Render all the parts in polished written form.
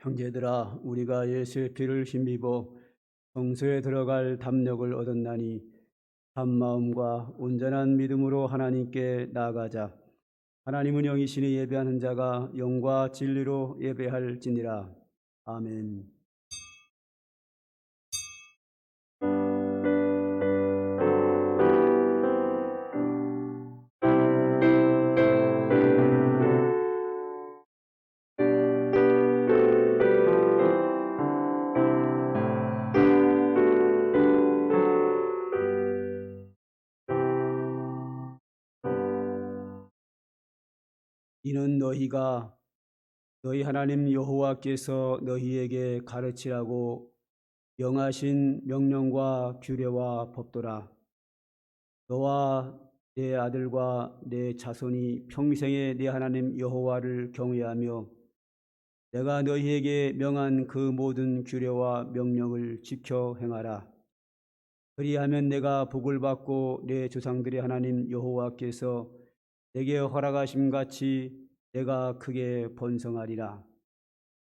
형제들아, 우리가 예수의 피를 힘입어 성소에 들어갈 담력을 얻었나니 한 마음과 온전한 믿음으로 하나님께 나아가자. 하나님은 영이시니 예배하는 자가 영과 진리로 예배할지니라. 아멘. 이는 너희가 너희 하나님 여호와께서 너희에게 가르치라고 명하신 명령과 규례와 법도라. 너와 내 아들과 내 자손이 평생에 네 하나님 여호와를 경외하며 내가 너희에게 명한 그 모든 규례와 명령을 지켜 행하라. 그리하면 내가 복을 받고 내 조상들의 하나님 여호와께서 내게 허락하심 같이 내가 크게 번성하리라.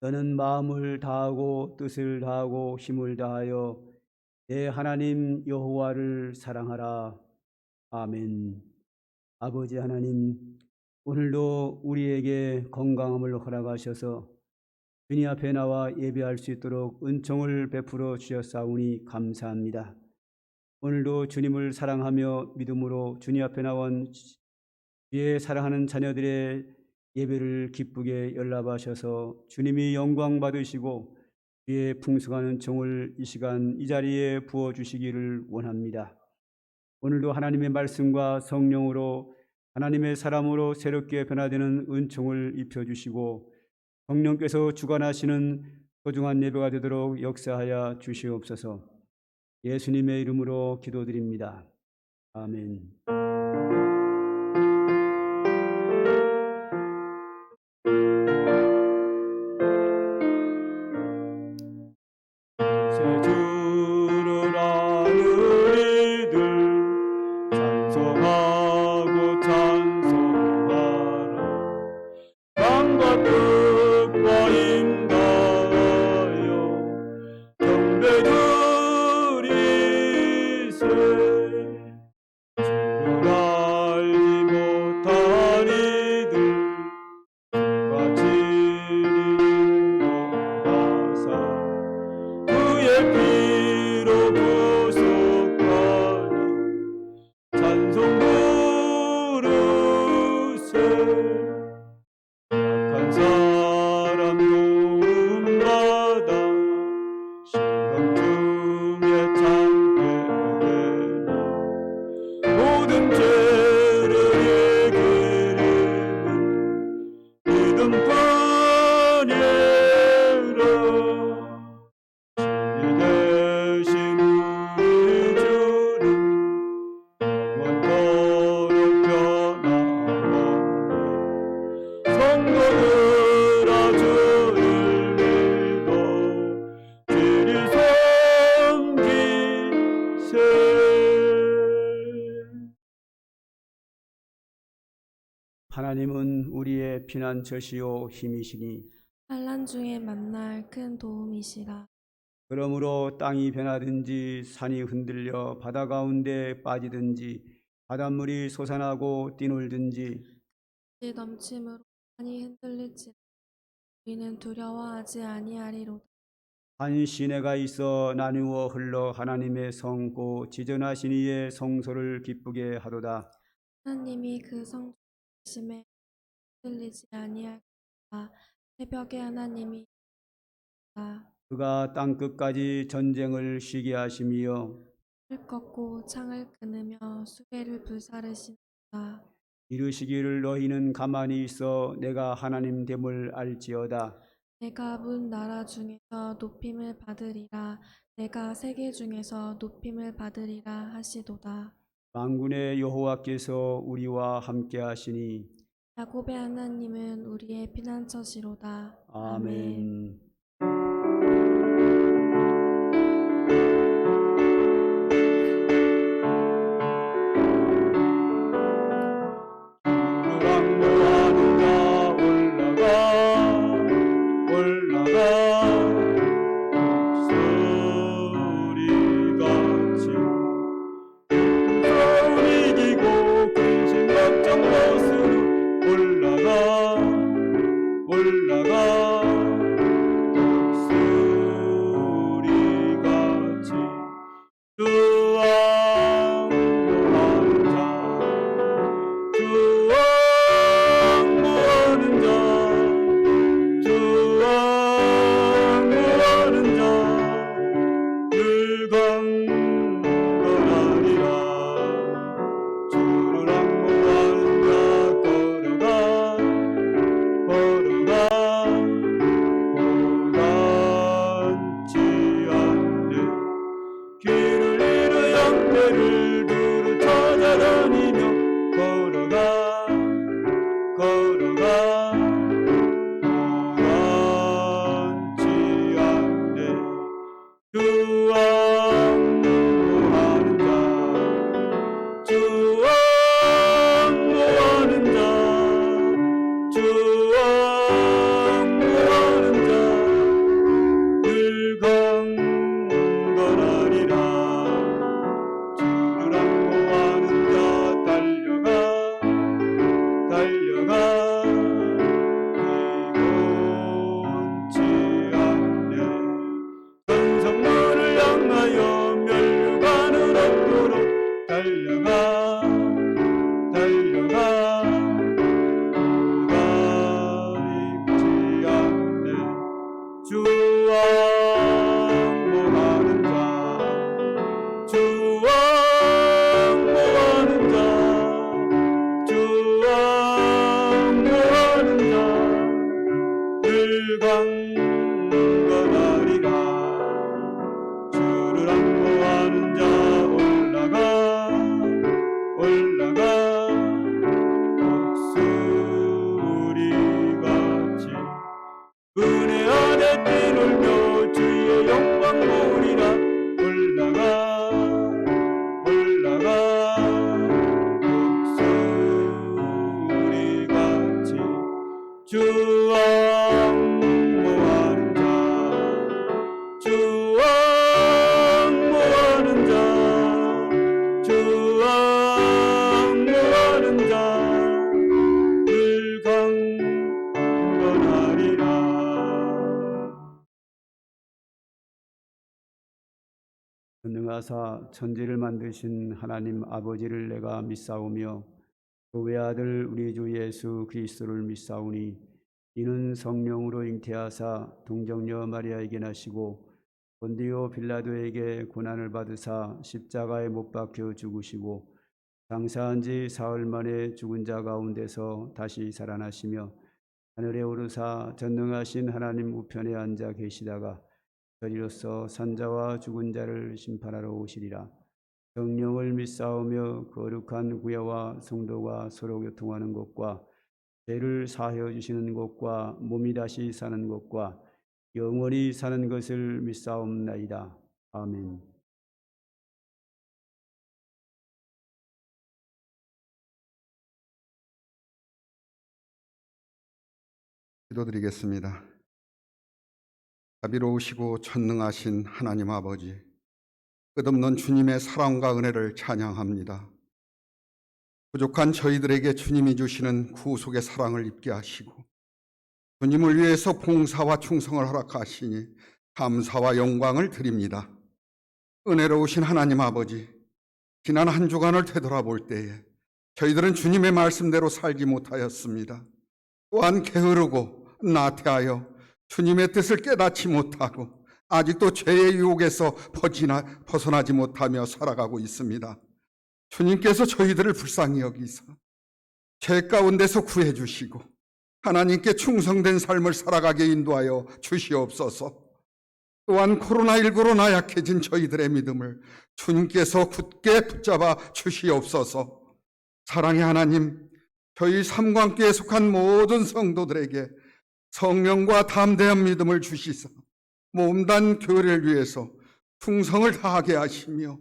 너는 마음을 다하고 뜻을 다하고 힘을 다하여 내 하나님 여호와를 사랑하라. 아멘. 아버지 하나님, 오늘도 우리에게 건강함을 허락하셔서 주님 앞에 나와 예배할 수 있도록 은총을 베풀어 주셨사오니 감사합니다. 오늘도 주님을 사랑하며 믿음으로 주님 앞에 나온 주의 사랑하는 자녀들의 예배를 기쁘게 연락하셔서 주님이 영광 받으시고 주의 풍성한 은총을 이 시간 이 자리에 부어주시기를 원합니다. 오늘도 하나님의 말씀과 성령으로 하나님의 사람으로 새롭게 변화되는 은총을 입혀주시고 성령께서 주관하시는 소중한 예배가 되도록 역사하여 주시옵소서. 예수님의 이름으로 기도드립니다. 아멘. 주를 아는 이들 찬송하고 찬송하라. 땅과 뜻과 인다하여 경배드리세. 주를 알지 못한 이들 주가 친히 인도하사 그의 피로 구속하니 찬송 부르세. 약한 사람 도움받아 시험 중에 참게 되니 모든 죄를 이기리니 믿음뿐이라. 이 대신 우리 주는 영원토록 변함없네. 성도들아 주를 믿어 진히 섬기세. 하나님은 우리의 피난처시요 힘이시니 환난 중에 만날 큰 도움이시라. 그러므로 땅이 변하든지 산이 흔들려 바다 가운데 빠지든지 바닷물이 솟아나고 뛰놀든지 이 넘침으로 산이 흔들릴지라 우리는 두려워하지 아니하리로다. 한 시내가 있어 나누어 흘러 하나님의 성 곧 지전하신 이의 성소를 기쁘게 하도다. 하나님이 그 성중에 계심에 흔들리지 아니할까. 새벽에 하나님이 다 그가 땅끝까지 전쟁을 쉬게 하시며 풀 꺾고 창을 끊으며 수레를 불사르시다. 이르시기를 너희는 가만히 있어 내가 하나님 됨을 알지어다. 내가 문 나라 중에서 높임을 받으리라. 내가 세계 중에서 높임을 받으리라 하시도다. 만군의 여호와께서 우리와 함께 하시니 야곱의 하나님은 우리의 피난처시로다. 아멘. 주를 왕노하는 자 올라가 전능하사 천지를 만드신 하나님 아버지를 내가 믿사오며 그 외아들 우리 주 예수 그리스도를 믿사오니 이는 성령으로 잉태하사 동정녀 마리아에게 나시고 본디오 빌라도에게 고난을 받으사 십자가에 못 박혀 죽으시고 장사한 지 사흘 만에 죽은 자 가운데서 다시 살아나시며 하늘에 오르사 전능하신 하나님 우편에 앉아 계시다가 저리로서 산자와 죽은 자를 심판하러 오시리라. 성령을 믿사오며 거룩한 구야와 성도가 서로 교통하는 것과 죄를 사하여 주시는 것과 몸이 다시 사는 것과 영원히 사는 것을 믿사옵나이다. 아멘. 기도드리겠습니다. 자비로우시고 전능하신 하나님 아버지, 끝없는 주님의 사랑과 은혜를 찬양합니다. 부족한 저희들에게 주님이 주시는 구속의 사랑을 입게 하시고 주님을 위해서 봉사와 충성을 허락하시니 감사와 영광을 드립니다. 은혜로우신 하나님 아버지, 지난 한 주간을 되돌아볼 때에 저희들은 주님의 말씀대로 살지 못하였습니다. 또한 게으르고 나태하여 주님의 뜻을 깨닫지 못하고 아직도 죄의 유혹에서 벗어나지 못하며 살아가고 있습니다. 주님께서 저희들을 불쌍히 여기사 죄 가운데서 구해주시고 하나님께 충성된 삶을 살아가게 인도하여 주시옵소서. 또한 코로나19로 나약해진 저희들의 믿음을 주님께서 굳게 붙잡아 주시옵소서. 사랑의 하나님, 저희 삼광교에 속한 모든 성도들에게 성령과 담대한 믿음을 주시사 몸단 교회를 위해서 충성을 다하게 하시며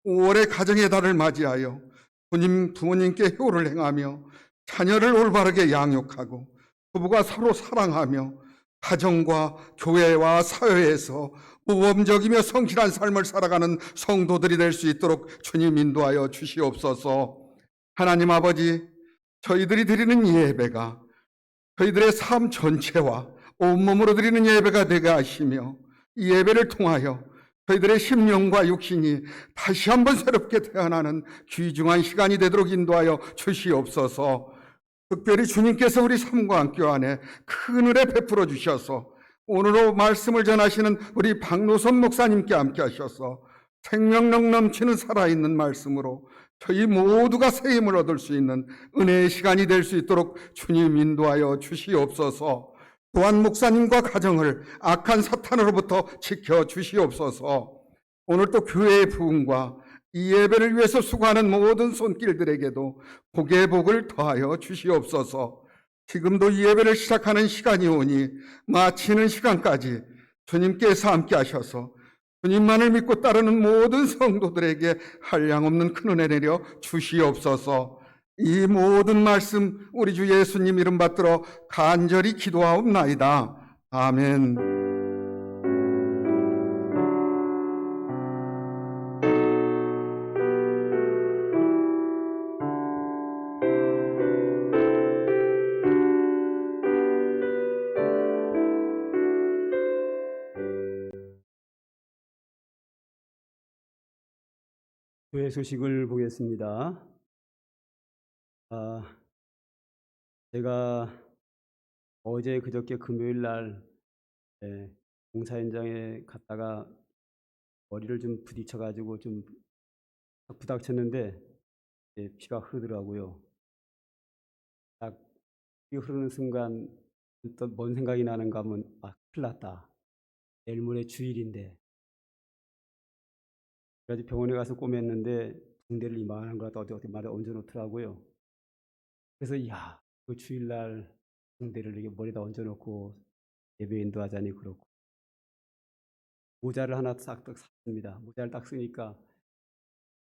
5월의 가정의 달을 맞이하여 부모님께 효를 행하며 자녀를 올바르게 양육하고 부부가 서로 사랑하며 가정과 교회와 사회에서 모범적이며 성실한 삶을 살아가는 성도들이 될 수 있도록 주님 인도하여 주시옵소서. 하나님 아버지, 저희들이 드리는 예배가 저희들의 삶 전체와 온몸으로 드리는 예배가 되게 하시며 이 예배를 통하여 저희들의 심령과 육신이 다시 한번 새롭게 태어나는 귀중한 시간이 되도록 인도하여 주시옵소서. 특별히 주님께서 우리 삼광교 안에 큰 은혜 베풀어 주셔서 오늘로 말씀을 전하시는 우리 박노선 목사님께 함께 하셔서 생명력 넘치는 살아있는 말씀으로 저희 모두가 새 힘을 얻을 수 있는 은혜의 시간이 될 수 있도록 주님 인도하여 주시옵소서. 또한 목사님과 가정을 악한 사탄으로부터 지켜 주시옵소서. 오늘 또 교회의 부흥과 이 예배를 위해서 수고하는 모든 손길들에게도 복의 복을 더하여 주시옵소서. 지금도 이 예배를 시작하는 시간이 오니 마치는 시간까지 주님께서 함께 하셔서 주님만을 믿고 따르는 모든 성도들에게 한량없는 큰 은혜 내려 주시옵소서. 이 모든 말씀 우리 주 예수님 이름 받들어 간절히 기도하옵나이다. 아멘. 교회 소식을 보겠습니다. 제가 어제 그저께 금요일 날 공사 현장에 갔다가 머리를 좀 부딪혀가지고 좀 부닥쳤는데 피가 흐르더라고요. 딱 피 흐르는 순간 또 뭔 생각이 나는가 하면 큰일 났다. 내일 모레 주일인데. 그래서 병원에 가서 꼬맸는데 붕대를 이만한 거 갖다 어디 말에 얹어놓더라고요. 그래서 그 주일날 붕대를 이렇게 머리에다 얹어놓고 예배인도 하자니 그렇고 모자를 하나 딱 샀습니다. 모자를 딱 쓰니까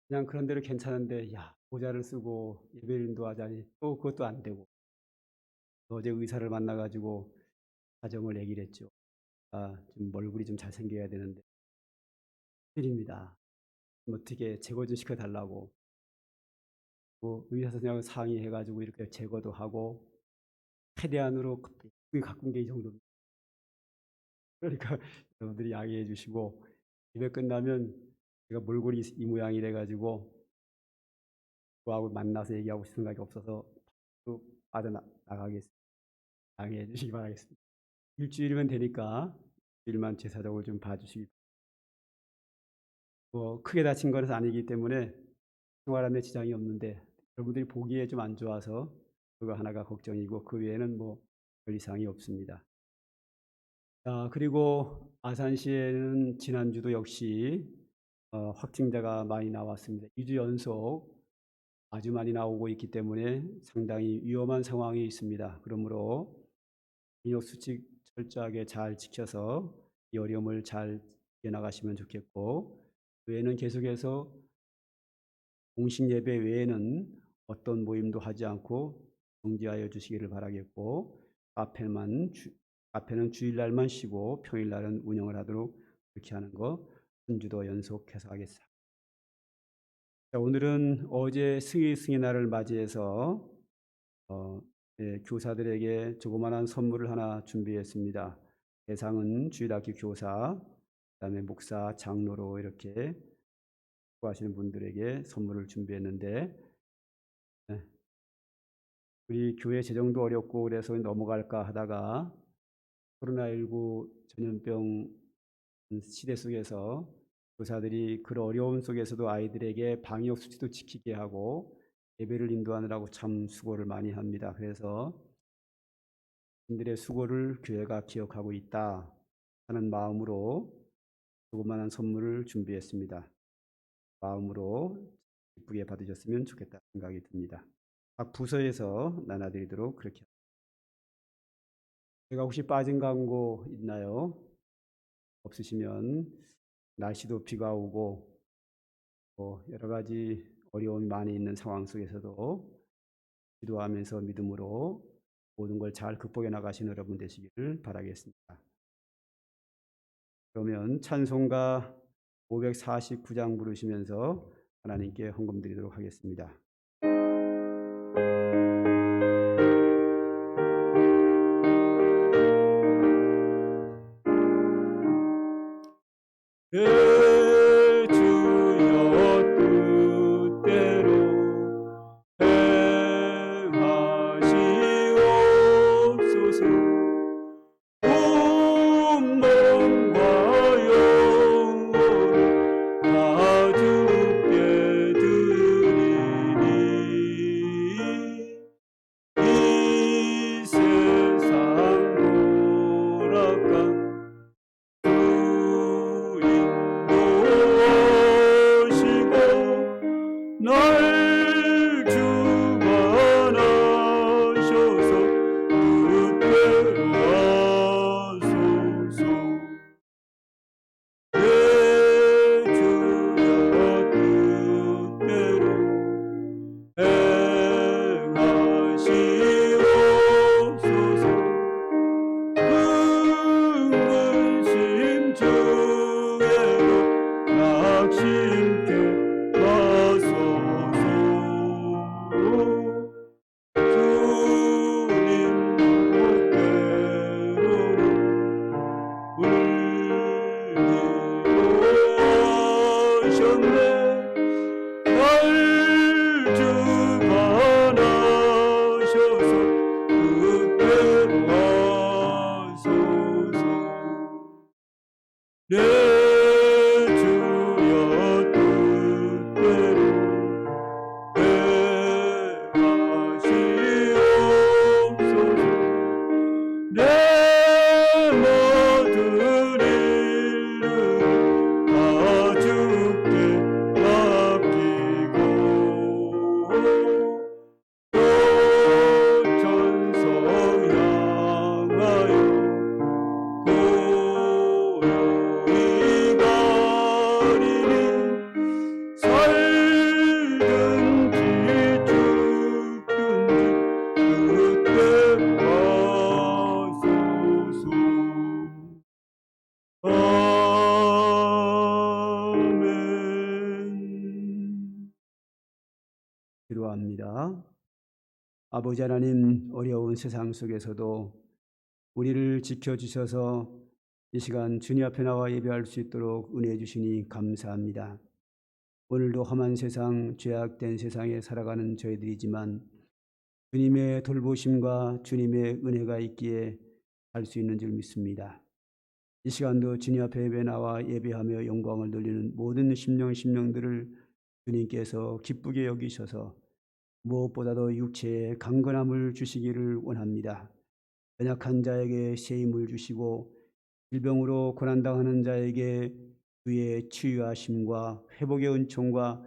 그냥 그런 대로 괜찮은데 모자를 쓰고 예배인도 하자니 또 그것도 안 되고 어제 의사를 만나가지고 사정을 얘기를 했죠. 좀 얼굴이 좀 잘생겨야 되는데 드립니다. 어떻게 제거 좀 시켜달라고 의사 선생님하고 상의해가지고 이렇게 제거도 하고 최대한으로 가꾼 게 이 정도입니다. 그러니까 여러분들이 양해해 주시고 예배 끝나면 제가 몰골이 이 모양이 돼가지고 그하고 만나서 얘기하고 싶은 생각이 없어서 또 빠져나가겠습니다. 양해해 주시기 바라겠습니다. 일주일이면 되니까 일주일만 제사적으로 좀 봐주시기 바랍니다. 크게 다친 것은 아니기 때문에 생활하는데 지장이 없는데 여러분들이 보기에 좀 안 좋아서 그거 하나가 걱정이고 그 외에는 별 이상이 없습니다. 자, 그리고 아산시에는 지난주도 역시 확진자가 많이 나왔습니다. 2주 연속 아주 많이 나오고 있기 때문에 상당히 위험한 상황이 있습니다. 그러므로 방역수칙 철저하게 잘 지켜서 이 어려움을 잘 이겨나가시면 좋겠고, 그 외에는 계속해서 공식 예배 외에는 어떤 모임도 하지 않고 정지하여 주시기를 바라겠고, 카페는 주일날만 쉬고 평일날은 운영을 하도록 그렇게 하는 거 한 주도 연속해서 하겠습니다. 자, 오늘은 어제 승의 날을 맞이해서 교사들에게 조그마한 선물을 하나 준비했습니다. 대상은 주일학교 교사, 그다음에 목사, 장로로 이렇게 하시는 분들에게 선물을 준비했는데, 우리 교회 재정도 어렵고 그래서 넘어갈까 하다가 코로나19 전염병 시대 속에서 교사들이 그 어려움 속에서도 아이들에게 방역 수칙도 지키게 하고 예배를 인도하느라고 참 수고를 많이 합니다. 그래서 이들의 수고를 교회가 기억하고 있다 하는 마음으로 조그마한 선물을 준비했습니다. 마음으로 기쁘게 받으셨으면 좋겠다 생각이 듭니다. 각 부서에서 나눠드리도록 그렇게. 제가 혹시 빠진 광고 있나요? 없으시면 날씨도 비가 오고 여러 가지 어려움이 많이 있는 상황 속에서도 기도하면서 믿음으로 모든 걸 잘 극복해 나가시는 여러분 되시기를 바라겠습니다. 그러면 찬송가 549장 부르시면서 하나님께 헌금 드리도록 하겠습니다. 주여 뜻대로 행하시옵소서. 온몸과 영혼을 다 주께 드리니 이 세상 돌아가 인도하시고 날 주관하셔서 뜻대로 하소서. 내 주여 뜻대로 행하시옵소서. 근심 중에도 낙심케 하소서. 주님 뜻대로는 울리하셨네. 날 주관하셔서 뜻대로 하소서. 내 주여 뜻대로 행하시옵소서. 내 모든 일을 다 주께 맡기고 또 천성 향하여 고요히 가리니 살든지 죽든지 뜻대로 하소서. 아멘. 기도합니다. 아버지 하나님, 어려운 세상 속에서도 우리를 지켜주셔서 이 시간 주님 앞에 나와 예배할 수 있도록 은혜해 주시니 감사합니다. 오늘도 험한 세상, 죄악된 세상에 살아가는 저희들이지만 주님의 돌보심과 주님의 은혜가 있기에 살 수 있는 줄 믿습니다. 이 시간도 주님 앞에 예배 나와 예배하며 영광을 돌리는 모든 심령들을 주님께서 기쁘게 여기셔서 무엇보다도 육체에 강건함을 주시기를 원합니다. 연약한 자에게 새 힘을 주시고 질병으로 고난당하는 자에게 주의 치유하심과 회복의 은총과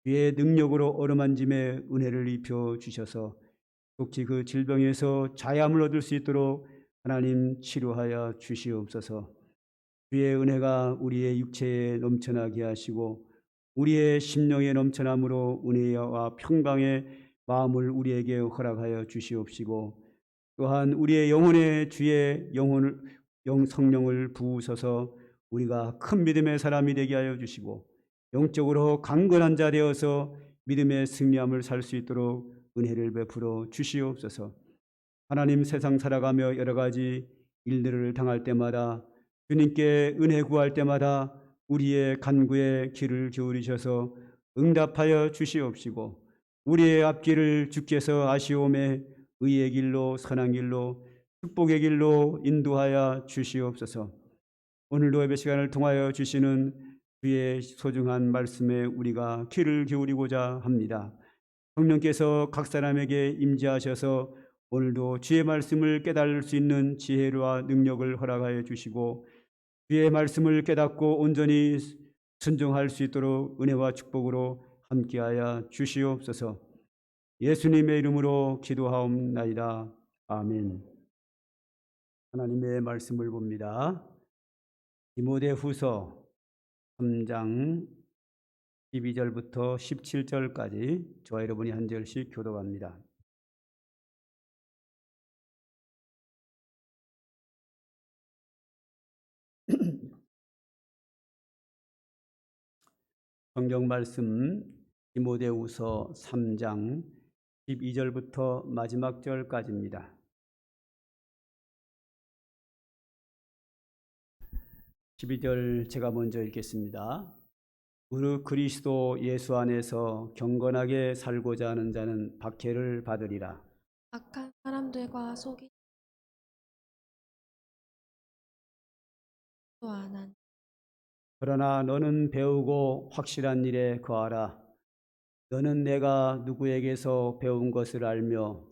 주의 능력으로 어루만짐의 은혜를 입혀 주셔서 혹시 그 질병에서 자양을 얻을 수 있도록 하나님 치료하여 주시옵소서. 주의 은혜가 우리의 육체에 넘쳐나게 하시고 우리의 심령에 넘쳐남으로 은혜와 평강의 마음을 우리에게 허락하여 주시옵시고 또한 우리의 영혼에 주의 성령을 부으셔서 우리가 큰 믿음의 사람이 되게 하여 주시고 영적으로 강건한 자 되어서 믿음의 승리함을 살 수 있도록 은혜를 베풀어 주시옵소서. 하나님, 세상 살아가며 여러 가지 일들을 당할 때마다 주님께 은혜 구할 때마다 우리의 간구에 귀를 기울이셔서 응답하여 주시옵시고 우리의 앞길을 주께서 아시오매 의의 길로 선한 길로 축복의 길로 인도하여 주시옵소서. 오늘도 예배 시간을 통하여 주시는 주의 소중한 말씀에 우리가 귀를 기울이고자 합니다. 성령께서 각 사람에게 임재하셔서 오늘도 주의 말씀을 깨달을 수 있는 지혜와 능력을 허락하여 주시고 주의 말씀을 깨닫고 온전히 순종할 수 있도록 은혜와 축복으로 함께하여 주시옵소서. 예수님의 이름으로 기도하옵나이다. 아멘. 하나님의 말씀을 봅니다. 디모데후서 3장 12절부터 17절까지 저와 여러분이 한 절씩 교독합니다. 성경 말씀 디모데후서 3장 12절부터 마지막 절까지입니다. 12절 제가 먼저 읽겠습니다. 무릇 그리스도 예수 안에서 경건하게 살고자 하는 자는 박해를 받으리라. 악한 사람들과 속이도 안 하니 그러나 너는 배우고 확실한 일에 거하라. 너는 내가 누구에게서 배운 것을 알며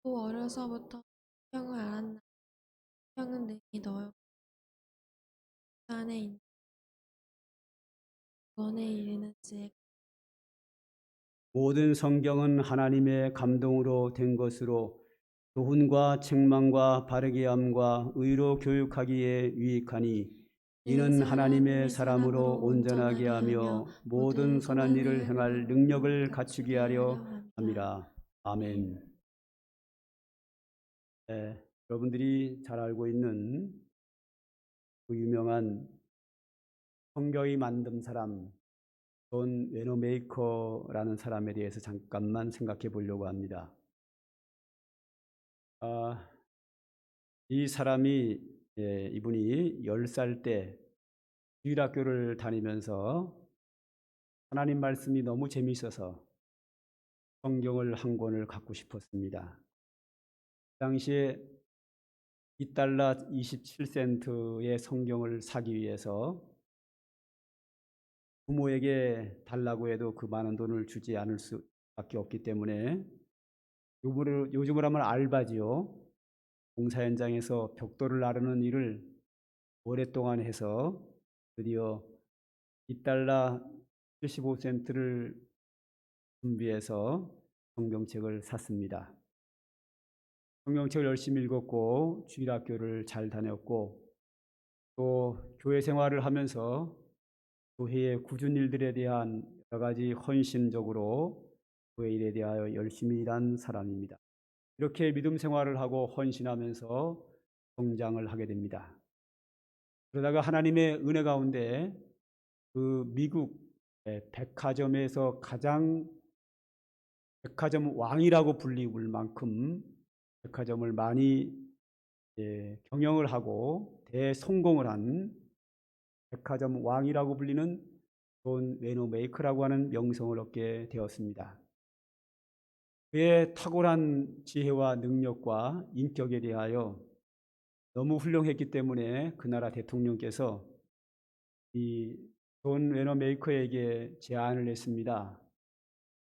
또 어려서부터 성경을 알았나. 성경은 능히 너희 안에 있는 구원에 이르는 지혜 모든 성경은 하나님의 감동으로 된 것으로 교훈과 책망과 바르게 함과 의로 교육하기에 유익하니 이는 하나님의 사람으로 온전하게 하며 모든 선한 일을 행할 능력을 갖추게 하려 함이라. 아멘. 네, 여러분들이 잘 알고 있는 그 유명한 성경이 만든 사람 존 웨너메이커라는 사람에 대해서 잠깐만 생각해 보려고 합니다. 이 사람이 이분이 10살 때 주일학교를 다니면서 하나님 말씀이 너무 재미있어서 성경을 한 권을 갖고 싶었습니다. 그 당시에 $2 27센트의 성경을 사기 위해서 부모에게 달라고 해도 그 많은 돈을 주지 않을 수밖에 없기 때문에 요즘으로 하면 알바지요. 공사 현장에서 벽돌을 나르는 일을 오랫동안 해서 드디어 $2 75센트를 준비해서 성경책을 샀습니다. 성경책을 열심히 읽었고 주일학교를 잘 다녔고 또 교회 생활을 하면서 교회의 꾸준 일들에 대한 여러 가지 헌신적으로 교회 일에 대하여 열심히 일한 사람입니다. 이렇게 믿음 생활을 하고 헌신하면서 성장을 하게 됩니다. 그러다가 하나님의 은혜 가운데 그 미국 백화점에서 가장 백화점 왕이라고 불리울 만큼 백화점을 많이 경영을 하고 대성공을 한 백화점 왕이라고 불리는 존 웨노메이커라고 하는 명성을 얻게 되었습니다. 그의 탁월한 지혜와 능력과 인격에 대하여 너무 훌륭했기 때문에 그 나라 대통령께서 이 존 웨너메이커에게 제안을 했습니다.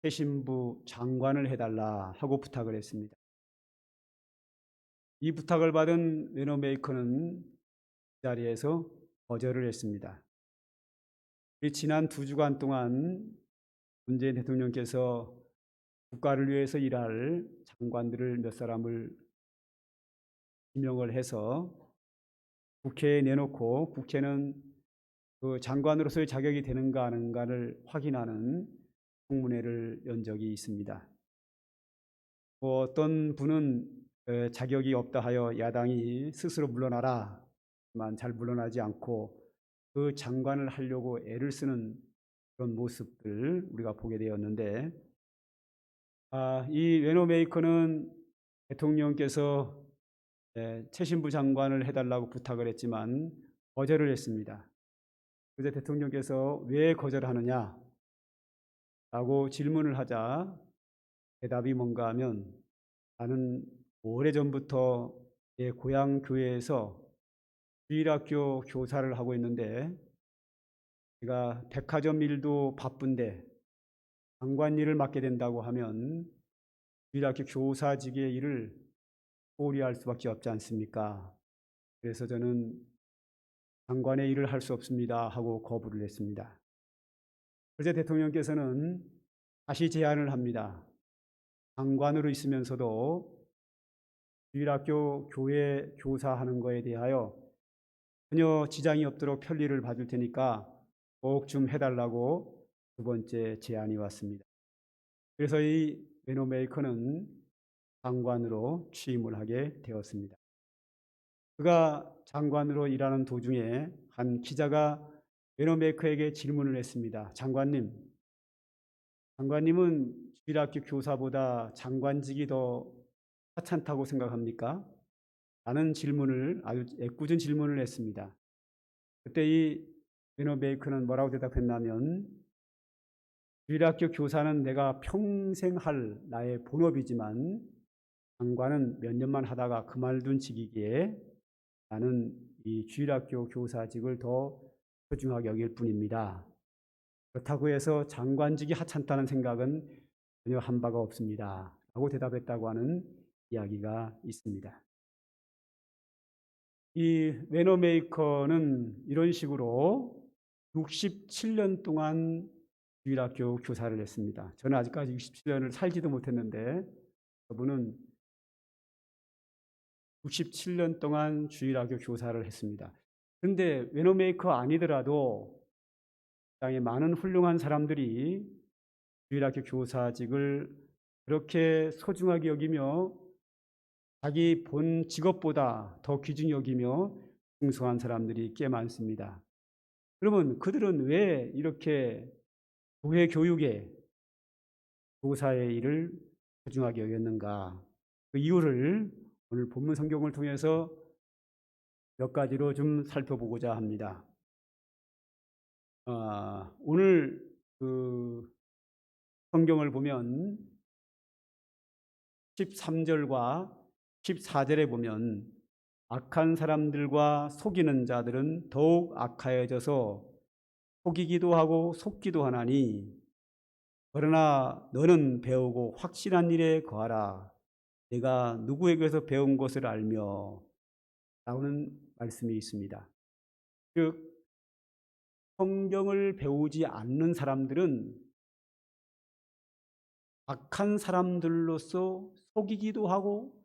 새 신부 장관을 해달라 하고 부탁을 했습니다. 이 부탁을 받은 웨너메이커는 그 자리에서 거절을 했습니다. 지난 2주간 동안 문재인 대통령께서 국가를 위해서 일할 장관들을 몇 사람을 지명을 해서 국회에 내놓고 국회는 그 장관으로서의 자격이 되는가 아닌가를 확인하는 청문회를 연 적이 있습니다. 어떤 분은 자격이 없다 하여 야당이 스스로 물러나라만 잘 물러나지 않고 그 장관을 하려고 애를 쓰는 그런 모습들 우리가 보게 되었는데, 이 웨노메이커는 대통령께서 최신부 장관을 해달라고 부탁을 했지만 거절을 했습니다. 그래서 대통령께서 왜 거절하느냐 라고 질문을 하자 대답이 뭔가 하면, 나는 오래전부터 내 고향 교회에서 주일학교 교사를 하고 있는데 제가 백화점 일도 바쁜데 장관 일을 맡게 된다고 하면 주일학교 교사직의 일을 소홀히 할 수밖에 없지 않습니까? 그래서 저는 장관의 일을 할 수 없습니다 하고 거부를 했습니다. 그래서 대통령께서는 다시 제안을 합니다. 장관으로 있으면서도 주일학교 교회 교사하는 거에 대하여 전혀 지장이 없도록 편리를 봐줄 테니까 꼭 좀 해달라고 2번째 제안이 왔습니다. 그래서 이 웨노메이커는 장관으로 취임을 하게 되었습니다. 그가 장관으로 일하는 도중에 한 기자가 웨노메이커에게 질문을 했습니다. 장관님은 주일학교 교사보다 장관직이 더 하찮다고 생각합니까? 라는 질문을, 아주 애꿎은 질문을 했습니다. 그때 이 웨노메이커는 뭐라고 대답했냐면, 주일학교 교사는 내가 평생 할 나의 본업이지만 장관은 몇 년만 하다가 그만둔 직이기에 나는 이 주일학교 교사직을 더 소중하게 여길 뿐입니다. 그렇다고 해서 장관직이 하찮다는 생각은 전혀 한 바가 없습니다 라고 대답했다고 하는 이야기가 있습니다. 이 웨노메이커는 이런 식으로 67년 동안 주일학교 교사를 했습니다. 저는 아직까지 67년을 살지도 못했는데 그분은 67년 동안 주일학교 교사를 했습니다. 그런데 웨노메이커 아니더라도 땅에 많은 훌륭한 사람들이 주일학교 교사직을 그렇게 소중하게 여기며 자기 본 직업보다 더 귀중히 여기며 충성한 사람들이 꽤 많습니다. 그러면 그들은 왜 이렇게 교회 교육에 교사의 일을 소중하게 여겼는가? 그 이유를 오늘 본문 성경을 통해서 몇 가지로 좀 살펴보고자 합니다. 오늘 그 성경을 보면 13절과 14절에 보면 악한 사람들과 속이는 자들은 더욱 악하여져서 속이기도 하고 속기도 하나니 그러나 너는 배우고 확실한 일에 거하라. 내가 누구에게서 배운 것을 알며 라는 말씀이 있습니다. 즉 성경을 배우지 않는 사람들은 악한 사람들로서 속이기도 하고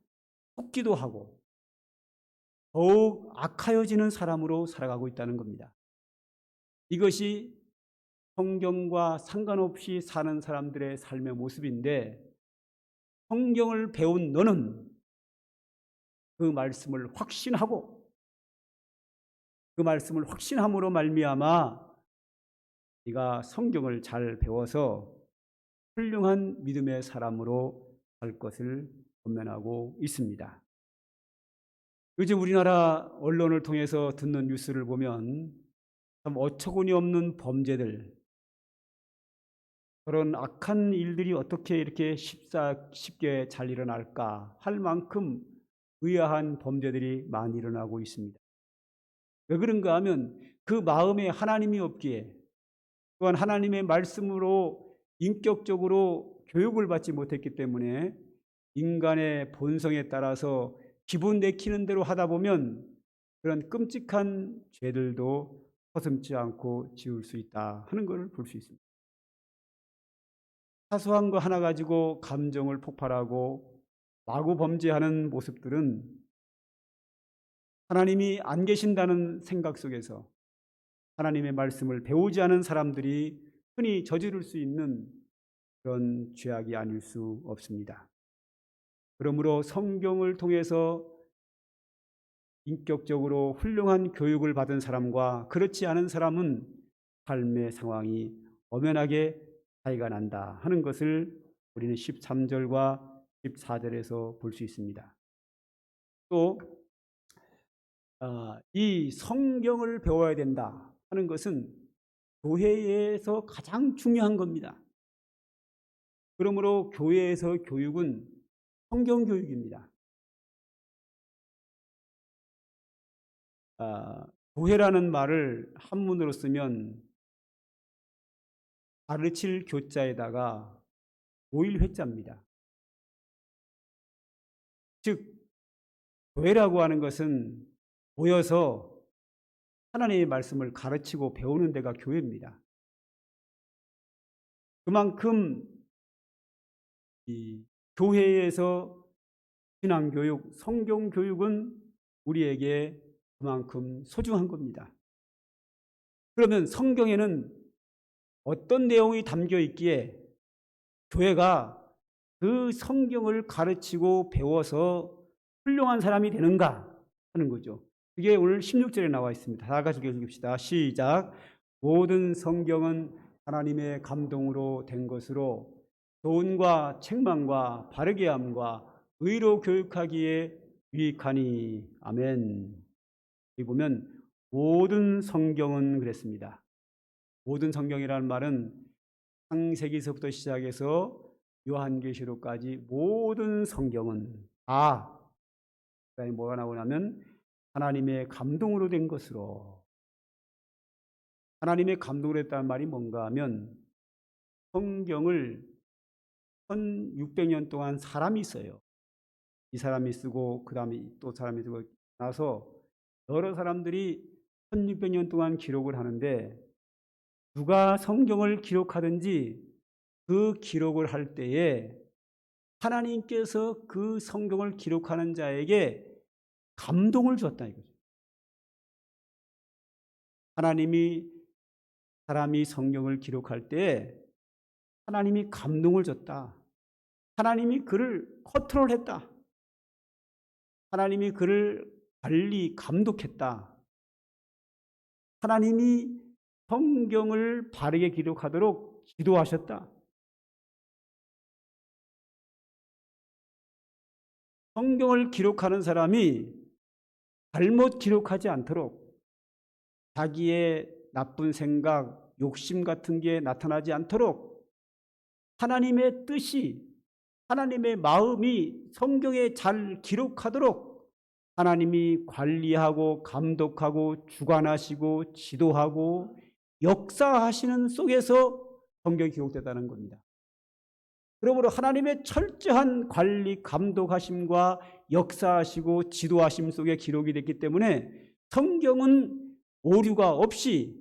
속기도 하고 더욱 악하여지는 사람으로 살아가고 있다는 겁니다. 이것이 성경과 상관없이 사는 사람들의 삶의 모습인데, 성경을 배운 너는 그 말씀을 확신하고 그 말씀을 확신함으로 말미암아 네가 성경을 잘 배워서 훌륭한 믿음의 사람으로 살 것을 권면하고 있습니다. 요즘 우리나라 언론을 통해서 듣는 뉴스를 보면 참 어처구니 없는 범죄들, 그런 악한 일들이 어떻게 이렇게 쉽게 잘 일어날까 할 만큼 의아한 범죄들이 많이 일어나고 있습니다. 왜 그런가 하면 그 마음에 하나님이 없기에, 또한 하나님의 말씀으로 인격적으로 교육을 받지 못했기 때문에 인간의 본성에 따라서 기분 내키는 대로 하다 보면 그런 끔찍한 죄들도 허슴지 않고 지을 수 있다 하는 것을 볼 수 있습니다. 사소한 거 하나 가지고 감정을 폭발하고 마구 범죄하는 모습들은 하나님이 안 계신다는 생각 속에서 하나님의 말씀을 배우지 않은 사람들이 흔히 저지를 수 있는 그런 죄악이 아닐 수 없습니다. 그러므로 성경을 통해서 인격적으로 훌륭한 교육을 받은 사람과 그렇지 않은 사람은 삶의 상황이 엄연하게 차이가 난다 하는 것을 우리는 13절과 14절에서 볼 수 있습니다. 또 이 성경을 배워야 된다 하는 것은 교회에서 가장 중요한 겁니다. 그러므로 교회에서 교육은 성경 교육입니다. 교회라는 말을 한문으로 쓰면 가르칠 교자에다가 오일회자입니다. 즉 교회라고 하는 것은 모여서 하나님의 말씀을 가르치고 배우는 데가 교회입니다. 그만큼 이 교회에서 신앙교육, 성경교육은 우리에게 그만큼 소중한 겁니다. 그러면 성경에는 어떤 내용이 담겨 있기에 교회가 그 성경을 가르치고 배워서 훌륭한 사람이 되는가 하는 거죠. 그게 오늘 16절에 나와 있습니다. 다 같이 읽읍시다. 시작. 모든 성경은 하나님의 감동으로 된 것으로 교훈과 책망과 바르게 함과 의로 교육하기에 유익하니. 아멘. 여기 보면 모든 성경은 그랬습니다. 모든 성경이라는 말은 창세기서부터 시작해서 요한계시록까지 모든 성경은 다, 그다음에 뭐가 나오냐면 하나님의 감동으로 된 것으로. 하나님의 감동으로 했다는 말이 뭔가 하면 성경을 1600년 동안 사람이 써요. 이 사람이 쓰고 그 다음에 또 사람이 쓰고 나서 여러 사람들이 1600년 동안 기록을 하는데, 누가 성경을 기록하든지 그 기록을 할 때에 하나님께서 그 성경을 기록하는 자에게 감동을 주었다 이거죠. 하나님이 사람이 성경을 기록할 때 하나님이 감동을 줬다. 하나님이 그를 컨트롤했다. 하나님이 그를 관리, 감독했다. 하나님이 성경을 바르게 기록하도록 지도하셨다. 성경을 기록하는 사람이 잘못 기록하지 않도록, 자기의 나쁜 생각, 욕심 같은 게 나타나지 않도록 하나님의 뜻이, 하나님의 마음이 성경에 잘 기록하도록 하나님이 관리하고 감독하고 주관하시고 지도하고 역사하시는 속에서 성경이 기록됐다는 겁니다. 그러므로 하나님의 철저한 관리, 감독하심과 역사하시고 지도하심 속에 기록이 됐기 때문에 성경은 오류가 없이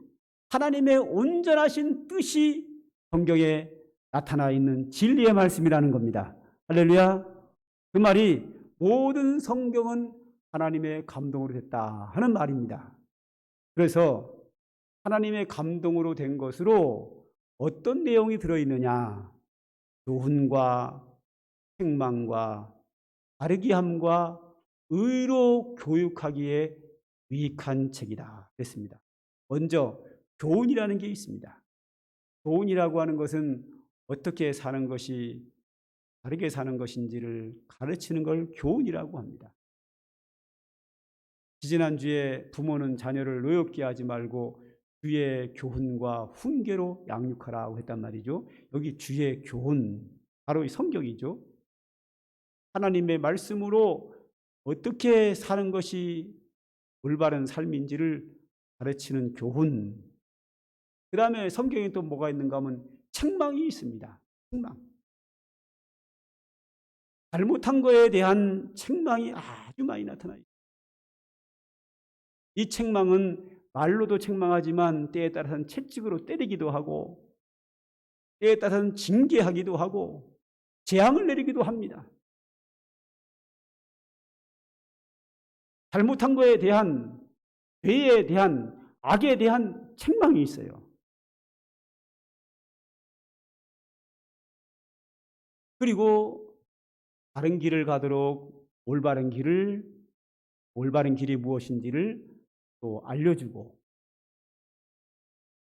하나님의 온전하신 뜻이 성경에 나타나 있는 진리의 말씀이라는 겁니다. 할렐루야. 그 말이 모든 성경은 하나님의 감동으로 됐다 하는 말입니다. 그래서 하나님의 감동으로 된 것으로 어떤 내용이 들어있느냐? 교훈과 책망과 바르게 함과 의로 교육하기에 유익한 책이다 그랬습니다. 먼저 교훈이라는 게 있습니다. 교훈이라고 하는 것은 어떻게 사는 것이 바르게 사는 것인지를 가르치는 걸 교훈이라고 합니다. 지지난주에 부모는 자녀를 노엽게 하지 말고 주의 교훈과 훈계로 양육하라고 했단 말이죠. 여기 주의 교훈, 바로 이 성경이죠. 하나님의 말씀으로 어떻게 사는 것이 올바른 삶인지를 가르치는 교훈. 그 다음에 성경에 또 뭐가 있는가 하면 책망이 있습니다. 책망. 잘못한 거에 대한 책망이 아주 많이 나타나요. 이 책망은 말로도 책망하지만 때에 따라서는 채찍으로 때리기도 하고 때에 따라서는 징계하기도 하고 재앙을 내리기도 합니다. 잘못한 거에 대한, 죄에 대한, 악에 대한 책망이 있어요. 그리고 바른 길을 가도록 올바른 길이 무엇인지를 또 알려주고,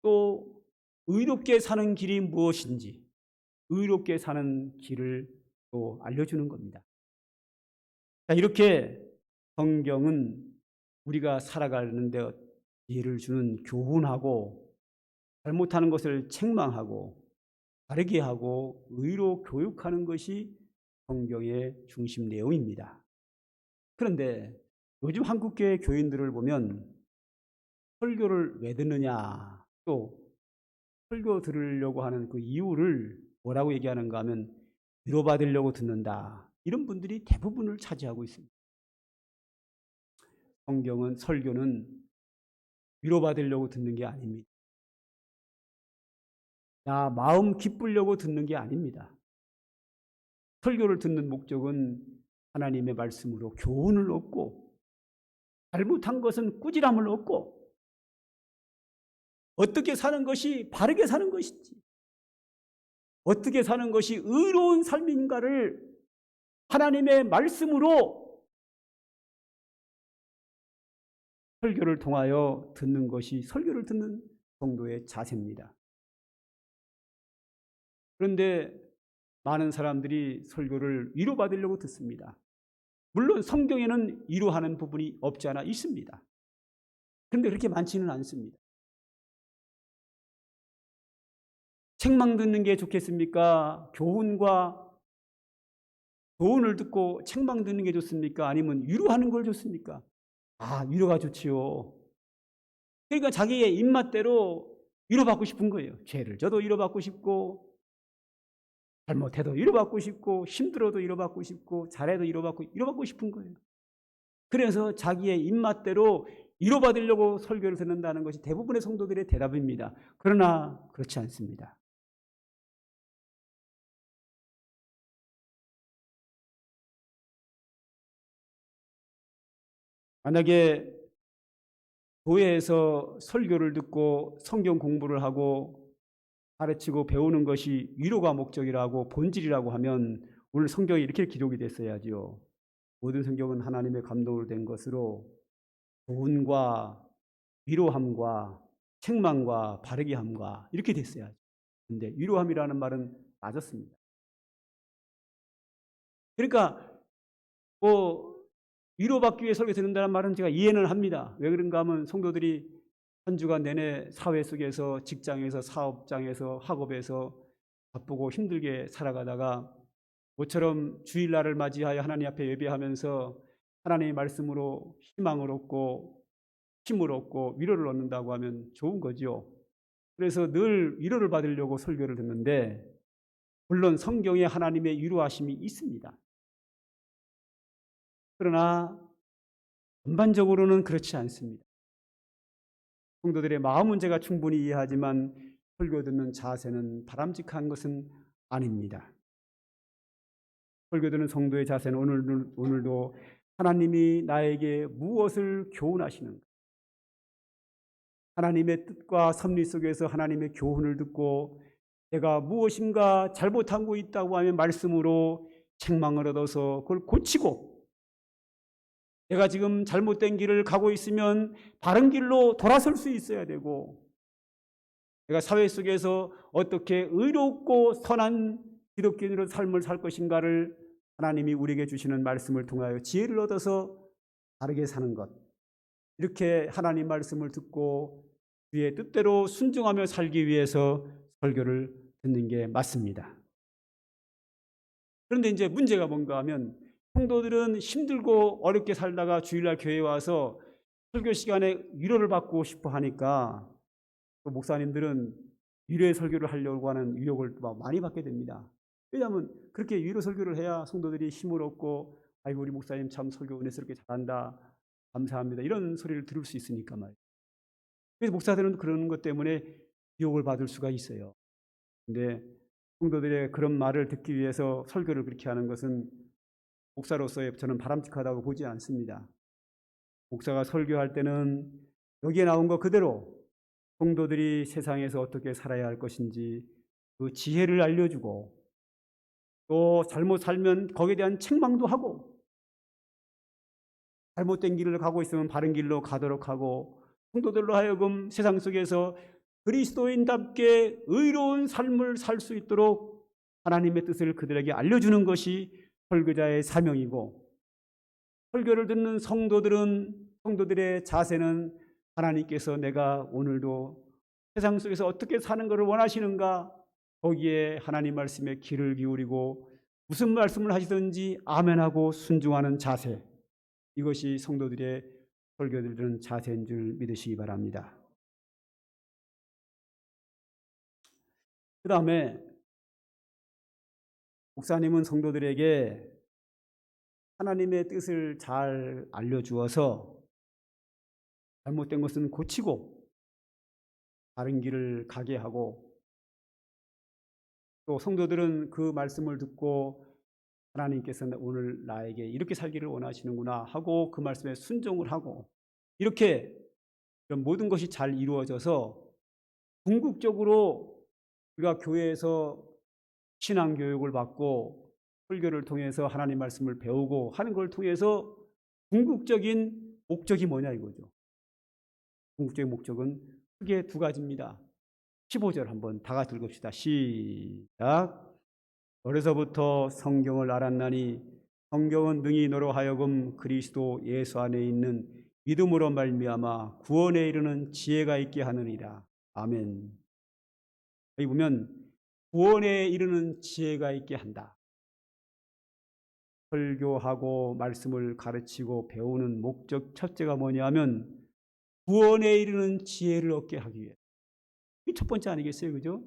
또 의롭게 사는 길이 무엇인지, 의롭게 사는 길을 또 알려주는 겁니다. 자, 이렇게 성경은 우리가 살아가는 데 지혜를 주는 교훈하고, 잘못하는 것을 책망하고, 바르게 하고 의로 교육하는 것이 성경의 중심 내용입니다. 그런데 요즘 한국교회 교인들을 보면 설교를 왜 듣느냐, 또 설교 들으려고 하는 그 이유를 뭐라고 얘기하는가 하면 위로받으려고 듣는다, 이런 분들이 대부분을 차지하고 있습니다. 성경은, 설교는 위로받으려고 듣는 게 아닙니다. 나 마음 기쁘려고 듣는 게 아닙니다. 설교를 듣는 목적은 하나님의 말씀으로 교훈을 얻고, 잘못한 것은 꾸지람을 얻고, 어떻게 사는 것이 바르게 사는 것인지, 어떻게 사는 것이 의로운 삶인가를 하나님의 말씀으로 설교를 통하여 듣는 것이 설교를 듣는 성도의 자세입니다. 그런데 많은 사람들이 설교를 위로받으려고 듣습니다. 물론 성경에는 위로하는 부분이 없지 않아 있습니다. 그런데 그렇게 많지는 않습니다. 책망 듣는 게 좋겠습니까? 교훈을 듣고 책망 듣는 게 좋습니까? 아니면 위로하는 걸 좋습니까? 위로가 좋지요. 그러니까 자기의 입맛대로 위로받고 싶은 거예요. 죄를 져도 위로받고 싶고, 잘못해도 위로받고 싶고, 힘들어도 위로받고 싶고, 잘해도 위로받고 싶은 거예요. 그래서 자기의 입맛대로 위로받으려고 설교를 듣는다는 것이 대부분의 성도들의 대답입니다. 그러나 그렇지 않습니다. 만약에 교회에서 설교를 듣고 성경 공부를 하고 가르치고 배우는 것이 위로가 목적이라고 본질이라고 하면 오늘 성경에 이렇게 기록이 됐어야지요. 모든 성경은 하나님의 감동으로 된 것으로 교훈과 위로함과 책망과 바르게 함과 이렇게 됐어야죠. 근데 위로함이라는 말은 맞았습니다. 그러니까 위로받기 위해 설교 듣는다는 말은 제가 이해는 합니다. 왜 그런가 하면 성도들이 한 주간 내내 사회 속에서, 직장에서, 사업장에서, 학업에서 바쁘고 힘들게 살아가다가 모처럼 주일날을 맞이하여 하나님 앞에 예배하면서 하나님의 말씀으로 희망을 얻고 힘을 얻고 위로를 얻는다고 하면 좋은 거죠. 그래서 늘 위로를 받으려고 설교를 듣는데, 물론 성경에 하나님의 위로하심이 있습니다. 그러나 전반적으로는 그렇지 않습니다. 성도들의 마음은 제가 충분히 이해하지만 설교 듣는 자세는 바람직한 것은 아닙니다. 설교 듣는 성도의 자세는 오늘도 하나님이 나에게 무엇을 교훈하시는가, 하나님의 뜻과 섭리 속에서 하나님의 교훈을 듣고 내가 무엇인가 잘못하고 있다고 하면 말씀으로 책망을 얻어서 그걸 고치고, 내가 지금 잘못된 길을 가고 있으면 바른 길로 돌아설 수 있어야 되고, 내가 사회 속에서 어떻게 의롭고 선한 기독교인으로 삶을 살 것인가를 하나님이 우리에게 주시는 말씀을 통하여 지혜를 얻어서 바르게 사는 것, 이렇게 하나님 말씀을 듣고 주의 뜻대로 순종하며 살기 위해서 설교를 듣는 게 맞습니다. 그런데 이제 문제가 뭔가 하면 성도들은 힘들고 어렵게 살다가 주일날 교회에 와서 설교 시간에 위로를 받고 싶어 하니까 또 목사님들은 위로의 설교를 하려고 하는 유혹을 많이 받게 됩니다. 왜냐하면 그렇게 위로 설교를 해야 성도들이 힘을 얻고 아이고 우리 목사님 참 설교 은혜스럽게 잘한다, 감사합니다, 이런 소리를 들을 수 있으니까 말이에요. 그래서 목사들은 그런 것 때문에 유혹을 받을 수가 있어요. 근데 성도들의 그런 말을 듣기 위해서 설교를 그렇게 하는 것은 목사로서의 저는 바람직하다고 보지 않습니다. 목사가 설교할 때는 여기에 나온 것 그대로 성도들이 세상에서 어떻게 살아야 할 것인지 그 지혜를 알려주고 또 잘못 살면 거기에 대한 책망도 하고 잘못된 길을 가고 있으면 바른 길로 가도록 하고 성도들로 하여금 세상 속에서 그리스도인답게 의로운 삶을 살 수 있도록 하나님의 뜻을 그들에게 알려주는 것이 설교자의 사명이고, 설교를 듣는 성도들의 자세는 하나님께서 내가 오늘도 세상 속에서 어떻게 사는 것을 원하시는가, 거기에 하나님 말씀에 귀를 기울이고 무슨 말씀을 하시든지 아멘하고 순종하는 자세, 이것이 성도들의 설교를 듣는 자세인 줄 믿으시기 바랍니다. 그 다음에 목사님은 성도들에게 하나님의 뜻을 잘 알려주어서 잘못된 것은 고치고 다른 길을 가게 하고, 또 성도들은 그 말씀을 듣고 하나님께서 오늘 나에게 이렇게 살기를 원하시는구나 하고 그 말씀에 순종을 하고, 이렇게 모든 것이 잘 이루어져서 궁극적으로 우리가 교회에서 신앙교육을 받고 설교를 통해서 하나님 말씀을 배우고 하는 걸 통해서 궁극적인 목적이 뭐냐 이거죠. 궁극적인 목적은 크게 두 가지입니다. 15절 한번 다 같이 읽읍시다. 시작. 어려서부터 성경을 알았나니 성경은 능히 너로 하여금 그리스도 예수 안에 있는 믿음으로 말미암아 구원에 이르는 지혜가 있게 하느니라. 아멘. 여기 보면 구원에 이르는 지혜가 있게 한다. 설교하고 말씀을 가르치고 배우는 목적 첫째가 뭐냐면 구원에 이르는 지혜를 얻게 하기 위해. 이게 첫 번째 아니겠어요, 그죠?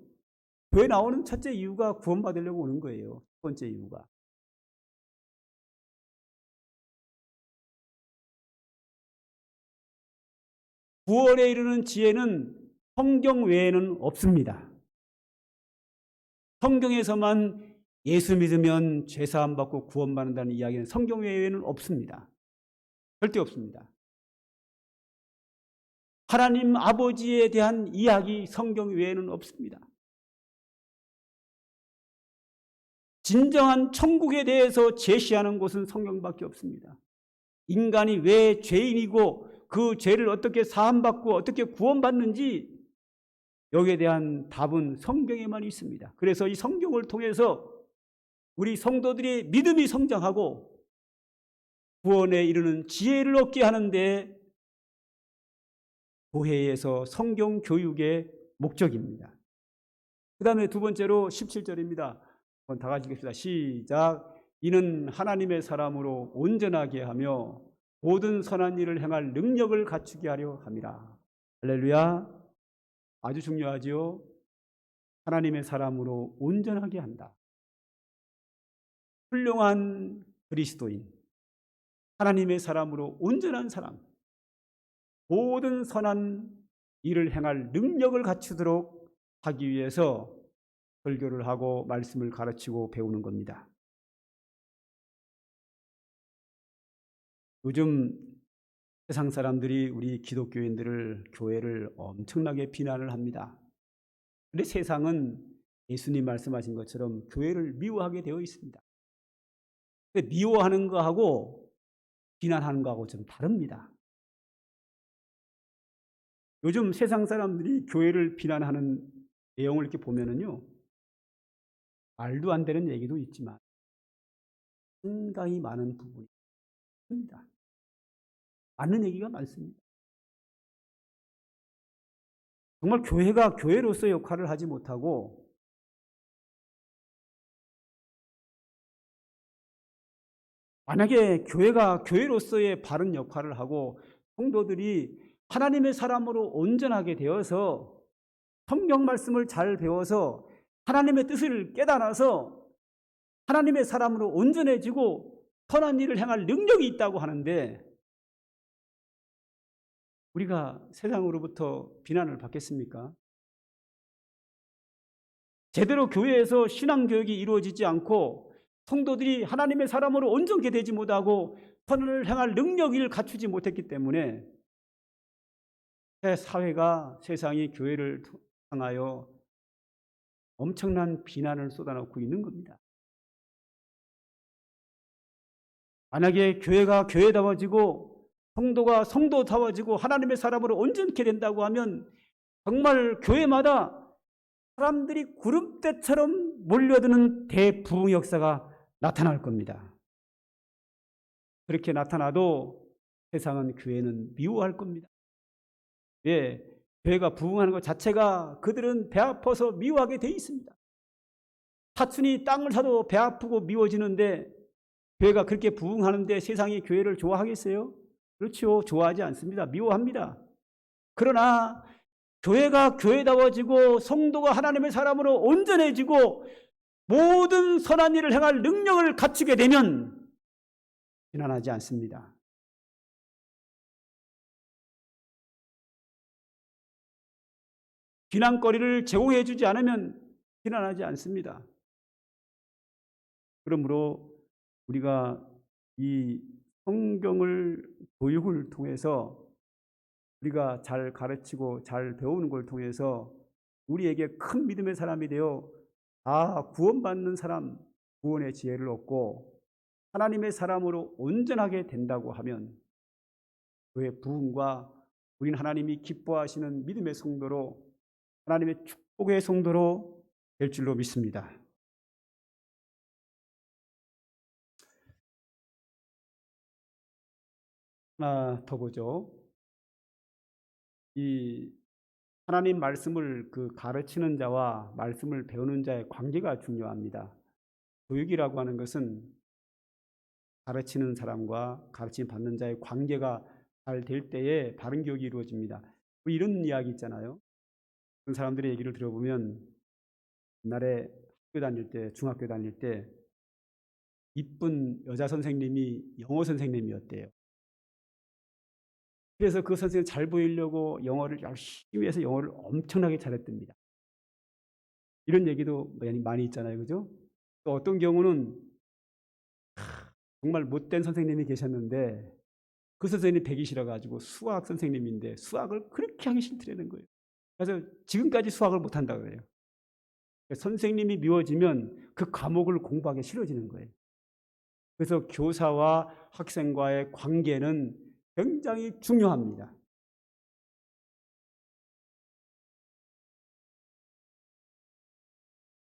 교회 나오는 첫째 이유가 구원받으려고 오는 거예요. 첫 번째 이유가. 구원에 이르는 지혜는 성경 외에는 없습니다. 성경에서만 예수 믿으면 죄사함 받고 구원받는다는 이야기는 성경 외에는 없습니다. 절대 없습니다. 하나님 아버지에 대한 이야기 성경 외에는 없습니다. 진정한 천국에 대해서 제시하는 곳은 성경밖에 없습니다. 인간이 왜 죄인이고 그 죄를 어떻게 사함받고 어떻게 구원받는지 여기에 대한 답은 성경에만 있습니다. 그래서 이 성경을 통해서 우리 성도들의 믿음이 성장하고 구원에 이르는 지혜를 얻게 하는데 교회에서 성경 교육의 목적입니다. 그 다음에 두 번째로 17절입니다. 한번 다 같이 읽읍시다. 시작. 이는 하나님의 사람으로 온전하게 하며 모든 선한 일을 행할 능력을 갖추게 하려 함이라. 할렐루야. 아주 중요하지요. 하나님의 사람으로 온전하게 한다. 훌륭한 그리스도인, 하나님의 사람으로 온전한 사람, 모든 선한 일을 행할 능력을 갖추도록 하기 위해서 설교를 하고 말씀을 가르치고 배우는 겁니다. 요즘 세상 사람들이 우리 기독교인들을, 교회를 엄청나게 비난을 합니다. 그런데 세상은 예수님 말씀하신 것처럼 교회를 미워하게 되어 있습니다. 미워하는 거하고 비난하는 거하고 좀 다릅니다. 요즘 세상 사람들이 교회를 비난하는 내용을 이렇게 보면은요, 말도 안 되는 얘기도 있지만 상당히 많은 부분이 있습니다. 맞는 얘기가 많습니다. 정말 교회가 교회로서의 역할을 하지 못하고 만약에 교회가 교회로서의 바른 역할을 하고 성도들이 하나님의 사람으로 온전하게 되어서 성경 말씀을 잘 배워서 하나님의 뜻을 깨달아서 하나님의 사람으로 온전해지고 선한 일을 행할 능력이 있다고 하는데 우리가 세상으로부터 비난을 받겠습니까? 제대로 교회에서 신앙교육이 이루어지지 않고 성도들이 하나님의 사람으로 온전케 되지 못하고 선을 행할 능력을 갖추지 못했기 때문에 사회가 세상이 교회를 향하여 엄청난 비난을 쏟아놓고 있는 겁니다. 만약에 교회가 교회다워지고 성도가 성도다워지고 하나님의 사람으로 온전케 된다고 하면 정말 교회마다 사람들이 구름대처럼 몰려드는 대부흥 역사가 나타날 겁니다. 그렇게 나타나도 세상은 교회는 미워할 겁니다. 왜? 교회가 부흥하는 것 자체가 그들은 배 아파서 미워하게 돼 있습니다. 사촌이 땅을 사도 배 아프고 미워지는데 교회가 그렇게 부흥하는데 세상이 교회를 좋아하겠어요? 그렇죠. 좋아하지 않습니다. 미워합니다. 그러나 교회가 교회다워지고 성도가 하나님의 사람으로 온전해지고 모든 선한 일을 행할 능력을 갖추게 되면 비난하지 않습니다. 비난거리를 제공해 주지 않으면 비난하지 않습니다. 그러므로 우리가 이 성경을 교육을 통해서 우리가 잘 가르치고 잘 배우는 걸 통해서 우리에게 큰 믿음의 사람이 되어 구원받는 사람, 구원의 지혜를 얻고 하나님의 사람으로 온전하게 된다고 하면 그의 부흥과 우리는 하나님이 기뻐하시는 믿음의 성도로 하나님의 축복의 성도로 될 줄로 믿습니다. 하나 더 보죠. 이 하나님 말씀을 가르치는 자와 말씀을 배우는 자의 관계가 중요합니다. 교육이라고 하는 것은 가르치는 사람과 가르침 받는 자의 관계가 잘 될 때에 바른 교육이 이루어집니다. 이런 이야기 있잖아요. 그런 사람들의 얘기를 들어보면 옛날에 학교 다닐 때, 중학교 다닐 때 이쁜 여자 선생님이 영어 선생님이었대요. 그래서 그 선생님 잘 보이려고 영어를 열심히 해서 영어를 엄청나게 잘했답니다. 이런 얘기도 많이 있잖아요. 그죠? 또 어떤 경우는 정말 못된 선생님이 계셨는데 그 선생님이 배기 싫어가지고 수학 선생님인데 수학을 그렇게 하기 싫더라는 거예요. 그래서 지금까지 수학을 못한다고 그래요. 선생님이 미워지면 그 과목을 공부하기 싫어지는 거예요. 그래서 교사와 학생과의 관계는 굉장히 중요합니다.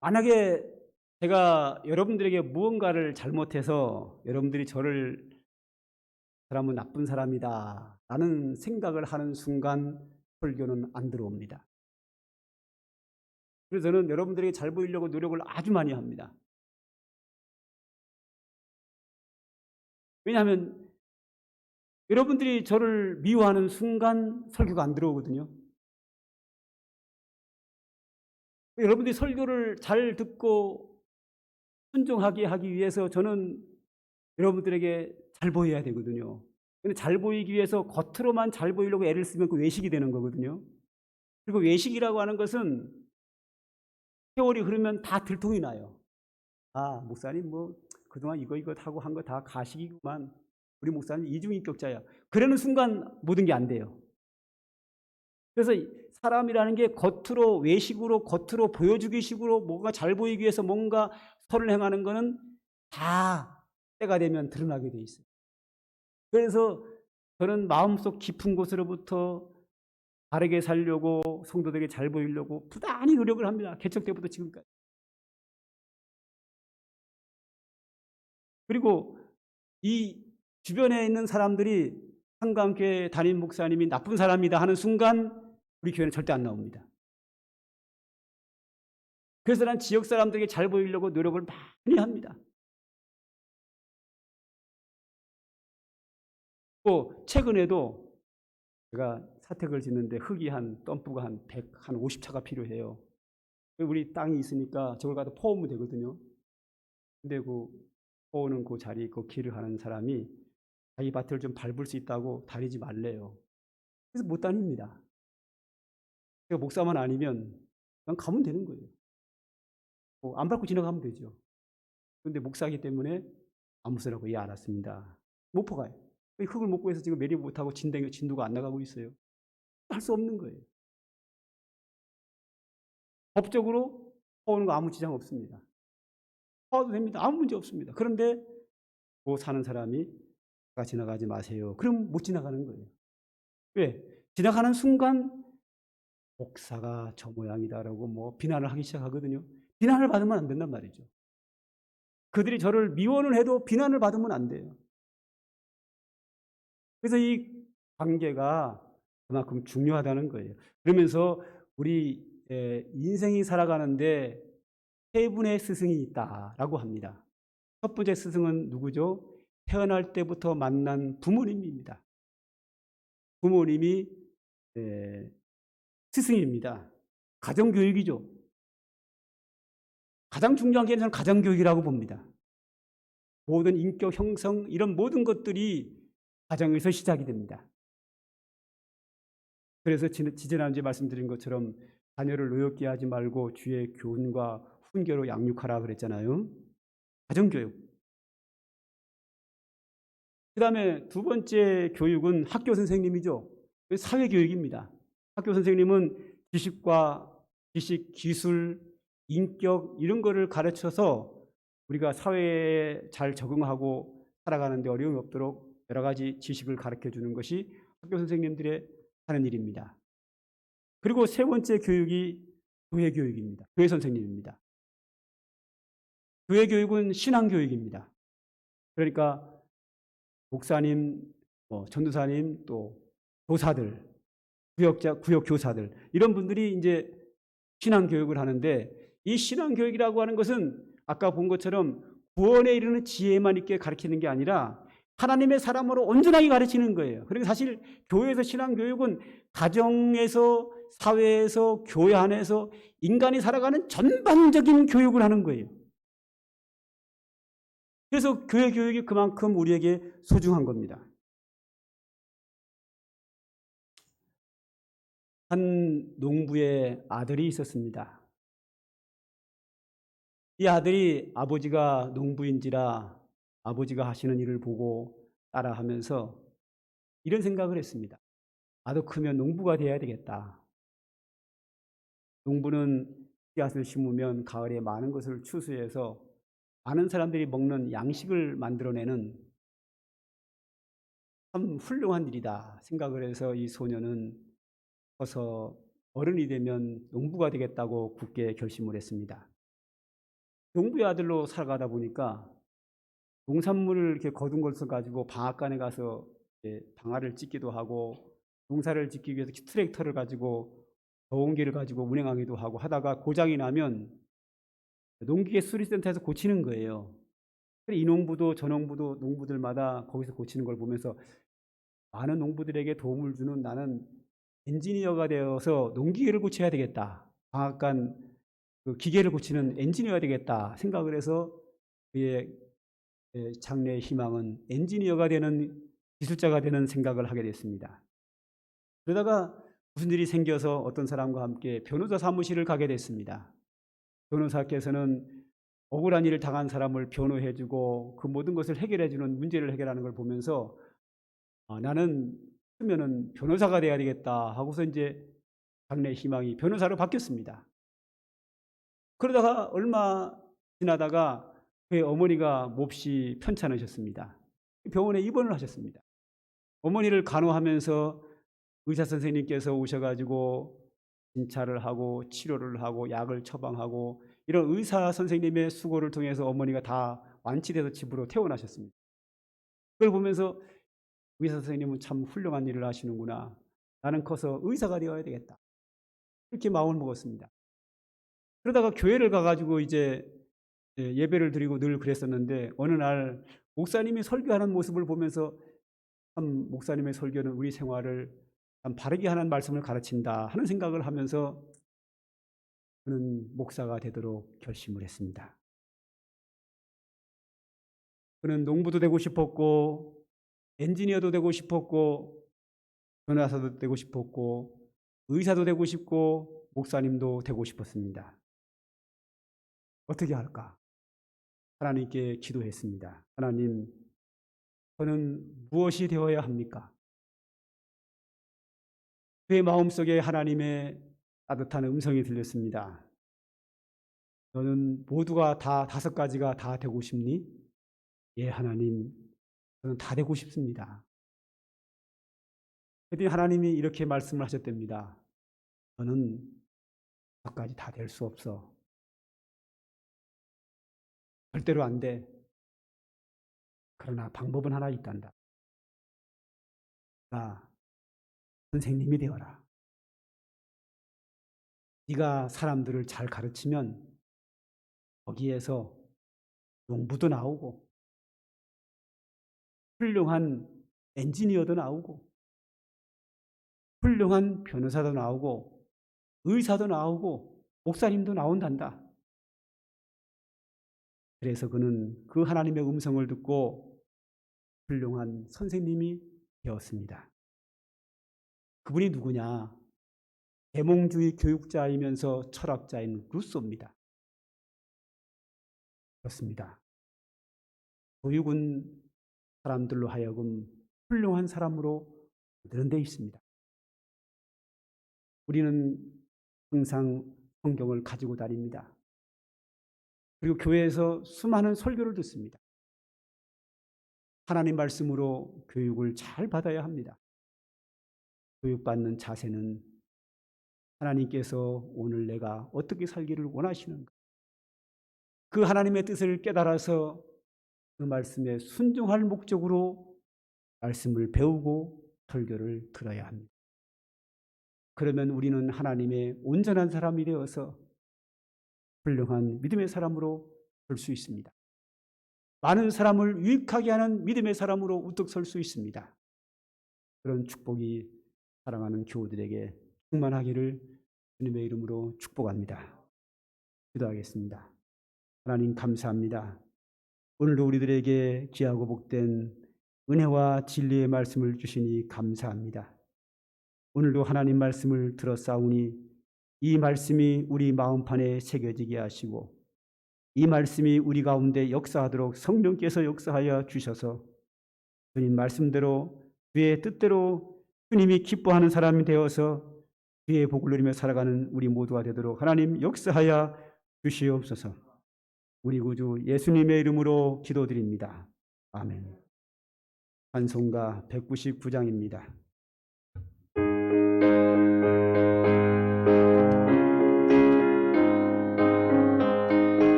만약에 제가 여러분들에게 무언가를 잘못해서 여러분들이 사람은 나쁜 사람이다 라는 생각을 하는 순간 설교는 안 들어옵니다. 그래서 저는 여러분들에게 잘 보이려고 노력을 아주 많이 합니다. 왜냐하면 여러분들이 저를 미워하는 순간 설교가 안 들어오거든요. 여러분들이 설교를 잘 듣고 순종하게 하기 위해서 저는 여러분들에게 잘 보여야 되거든요. 근데 잘 보이기 위해서 겉으로만 잘 보이려고 애를 쓰면 그 외식이 되는 거거든요. 그리고 외식이라고 하는 것은 세월이 흐르면 다 들통이 나요. 목사님 그동안 이거 하고 한 거 다 가식이구만. 우리 목사님 이중인격자야. 그러는 순간 모든 게 안 돼요. 그래서 사람이라는 게 겉으로 외식으로 겉으로 보여주기 식으로 뭔가 잘 보이기 위해서 뭔가 선을 행하는 거는 다 때가 되면 드러나게 돼 있어요. 그래서 저는 마음속 깊은 곳으로부터 바르게 살려고 성도들에게 잘 보이려고 부단히 노력을 합니다. 개척 때부터 지금까지. 그리고 이 주변에 있는 사람들이 한강교회 담임 목사님이 나쁜 사람이다 하는 순간 우리 교회는 절대 안 나옵니다. 그래서 난 지역 사람들에게 잘 보이려고 노력을 많이 합니다. 또 최근에도 제가 사택을 짓는데 흙이 덤프가 한 100, 한 50차가 필요해요. 우리 땅이 있으니까 저걸 갖다 퍼오면 되거든요. 근데 그 퍼오는 그 자리, 그 길을 하는 사람이 자기 밭을 좀 밟을 수 있다고 다니지 말래요. 그래서 못 다닙니다. 제가 목사만 아니면 그냥 가면 되는 거예요. 안 밟고 지나가면 되죠. 그런데 목사이기 때문에 아무 소리라고 예 알았습니다. 못 퍼가요. 흙을 못 구해서 지금 매립 못하고 진도가 안 나가고 있어요. 할 수 없는 거예요. 법적으로 퍼오는 거 아무 지장 없습니다. 퍼도 됩니다. 아무 문제 없습니다. 그런데 그 사는 사람이 지나가지 마세요. 그럼 못 지나가는 거예요. 왜? 지나가는 순간 목사가 저 모양이다라고 뭐 비난을 하기 시작하거든요. 비난을 받으면 안 된단 말이죠. 그들이 저를 미워는 해도 비난을 받으면 안 돼요. 그래서 이 관계가 그만큼 중요하다는 거예요. 그러면서 우리 인생이 살아가는데 세 분의 스승이 있다라고 합니다. 첫 번째 스승은 누구죠? 태어날 때부터 만난 부모님입니다. 부모님이 스승입니다. 가정교육이죠. 가장 중요한 게 저는 가정교육이라고 봅니다. 모든 인격 형성 이런 모든 것들이 가정에서 시작이 됩니다. 그래서 지지난주에 말씀드린 것처럼 자녀를 노엽게 하지 말고 주의 교훈과 훈계로 양육하라 그랬잖아요. 가정교육. 그 다음에 두 번째 교육은 학교 선생님이죠. 사회교육입니다. 학교 선생님은 지식, 기술, 인격 이런 거를 가르쳐서 우리가 사회에 잘 적응하고 살아가는데 어려움이 없도록 여러 가지 지식을 가르쳐 주는 것이 학교 선생님들의 하는 일입니다. 그리고 세 번째 교육이 교회 교육입니다. 교회 선생님입니다. 교회 교육은 신앙 교육입니다. 그러니까 목사님, 전도사님, 또 교사들, 구역 교사들 이런 분들이 이제 신앙 교육을 하는데 이 신앙 교육이라고 하는 것은 아까 본 것처럼 구원에 이르는 지혜만 있게 가르치는 게 아니라 하나님의 사람으로 온전하게 가르치는 거예요. 그리고 사실 교회에서 신앙 교육은 가정에서 사회에서 교회 안에서 인간이 살아가는 전반적인 교육을 하는 거예요. 그래서 교회 교육이 그만큼 우리에게 소중한 겁니다. 한 농부의 아들이 있었습니다. 이 아들이 아버지가 농부인지라 아버지가 하시는 일을 보고 따라하면서 이런 생각을 했습니다. 나도 크면 농부가 돼야 되겠다. 농부는 씨앗을 심으면 가을에 많은 것을 추수해서 많은 사람들이 먹는 양식을 만들어내는 참 훌륭한 일이다 생각을 해서 이 소년은 커서 어른이 되면 농부가 되겠다고 굳게 결심을 했습니다. 농부의 아들로 살아가다 보니까 농산물을 이렇게 거둔 것을 가지고 방앗간에 가서 방아를 찢기도 하고 농사를 짓기 위해서 트랙터를 가지고 더운기를 가지고 운행하기도 하고 하다가 고장이 나면 농기계 수리센터에서 고치는 거예요. 이 농부도 저 농부도 농부들마다 거기서 고치는 걸 보면서 많은 농부들에게 도움을 주는 나는 엔지니어가 되어서 농기계를 고쳐야 되겠다. 방앗간 그 기계를 고치는 엔지니어가 되겠다 생각을 해서 그의 장래의 희망은 엔지니어가 되는 기술자가 되는 생각을 하게 됐습니다. 그러다가 무슨 일이 생겨서 어떤 사람과 함께 변호사 사무실을 가게 됐습니다. 변호사께서는 억울한 일을 당한 사람을 변호해주고 그 모든 것을 해결해주는 문제를 해결하는 걸 보면서 나는 크면은 변호사가 돼야 되겠다 하고서 이제 장래 희망이 변호사로 바뀌었습니다. 그러다가 얼마 지나다가 그의 어머니가 몹시 편찮으셨습니다. 병원에 입원을 하셨습니다. 어머니를 간호하면서 의사 선생님께서 오셔가지고 진찰을 하고 치료를 하고 약을 처방하고 이런 의사 선생님의 수고를 통해서 어머니가 다 완치돼서 집으로 퇴원하셨습니다. 그걸 보면서 의사 선생님은 참 훌륭한 일을 하시는구나. 나는 커서 의사가 되어야 되겠다. 이렇게 마음을 먹었습니다. 그러다가 교회를 가가지고 이제 예배를 드리고 늘 그랬었는데, 어느 날 목사님이 설교하는 모습을 보면서 참 목사님의 설교는 우리 생활을 참 바르게 하는 말씀을 가르친다 하는 생각을 하면서 그는 목사가 되도록 결심을 했습니다. 그는 농부도 되고 싶었고, 엔지니어도 되고 싶었고, 변호사도 되고 싶었고, 의사도 되고 싶고, 목사님도 되고 싶었습니다. 어떻게 할까? 하나님께 기도했습니다. 하나님, 저는 무엇이 되어야 합니까? 그의 마음속에 하나님의 따뜻한 음성이 들렸습니다. 너는 모두가 다 5가지가 다 되고 싶니? 예, 하나님, 저는 다 되고 싶습니다. 그랬더니 하나님이 이렇게 말씀을 하셨답니다. 너는 5가지 다 될 수 없어. 절대로 안 돼. 그러나 방법은 하나 있단다. 네가 선생님이 되어라. 네가 사람들을 잘 가르치면 거기에서 농부도 나오고 훌륭한 엔지니어도 나오고 훌륭한 변호사도 나오고 의사도 나오고 목사님도 나온단다. 그래서 그는 그 하나님의 음성을 듣고 훌륭한 선생님이 되었습니다. 그분이 누구냐? 계몽주의 교육자이면서 철학자인 루소입니다. 그렇습니다. 교육은 사람들로 하여금 훌륭한 사람으로 만드는 데 있습니다. 우리는 항상 성경을 가지고 다닙니다. 그리고 교회에서 수많은 설교를 듣습니다. 하나님 말씀으로 교육을 잘 받아야 합니다. 교육받는 자세는 하나님께서 오늘 내가 어떻게 살기를 원하시는가, 그 하나님의 뜻을 깨달아서 그 말씀에 순종할 목적으로 말씀을 배우고 설교를 들어야 합니다. 그러면 우리는 하나님의 온전한 사람이 되어서 훌륭한 믿음의 사람으로 설 수 있습니다. 많은 사람을 유익하게 하는 믿음의 사람으로 우뚝 설 수 있습니다. 그런 축복이 사랑하는 교우들에게 충만하기를 주님의 이름으로 축복합니다. 기도하겠습니다. 하나님 감사합니다. 오늘도 우리들에게 귀하고 복된 은혜와 진리의 말씀을 주시니 감사합니다. 오늘도 하나님 말씀을 들었사오니 이 말씀이 우리 마음판에 새겨지게 하시고 이 말씀이 우리 가운데 역사하도록 성령께서 역사하여 주셔서 주님 말씀대로 주의 뜻대로 주님이 기뻐하는 사람이 되어서 주의 복을 누리며 살아가는 우리 모두가 되도록 하나님 역사하여 주시옵소서. 우리 구주 예수님의 이름으로 기도드립니다. 아멘. 찬송가 199장입니다.